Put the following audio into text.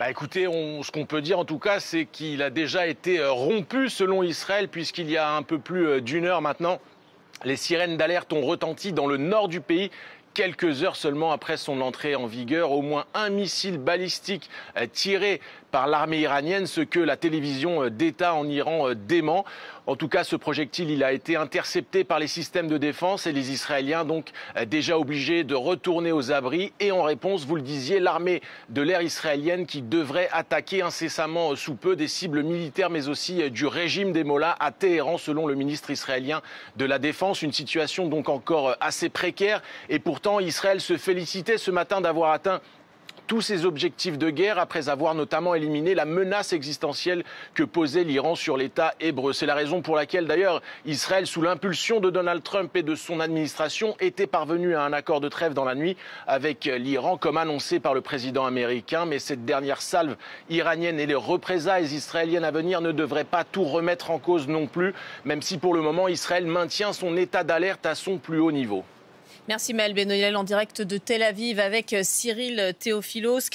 Écoutez, ce qu'on peut dire en tout cas, c'est qu'il a déjà été rompu selon Israël, puisqu'il y a un peu plus d'une heure maintenant, les sirènes d'alerte ont retenti dans le nord du pays. Quelques heures seulement après son entrée en vigueur, au moins un missile balistique tiré par l'armée iranienne, ce que la télévision d'État en Iran dément. En tout cas, ce projectile, il a été intercepté par les systèmes de défense et les Israéliens, donc déjà obligés de retourner aux abris. Et en réponse, vous le disiez, l'armée de l'air israélienne qui devrait attaquer incessamment sous peu des cibles militaires, mais aussi du régime des Mollahs à Téhéran, selon le ministre israélien de la Défense. Une situation donc encore assez précaire. Et pourtant, Israël se félicitait ce matin d'avoir atteint tous ses objectifs de guerre après avoir notamment éliminé la menace existentielle que posait l'Iran sur l'État hébreu. C'est la raison pour laquelle d'ailleurs Israël, sous l'impulsion de Donald Trump et de son administration, était parvenu à un accord de trêve dans la nuit avec l'Iran, comme annoncé par le président américain. Mais cette dernière salve iranienne et les représailles israéliennes à venir ne devraient pas tout remettre en cause non plus, même si pour le moment Israël maintient son état d'alerte à son plus haut niveau. Merci Maëlle Benoîl en direct de Tel Aviv avec Cyril Théophilos.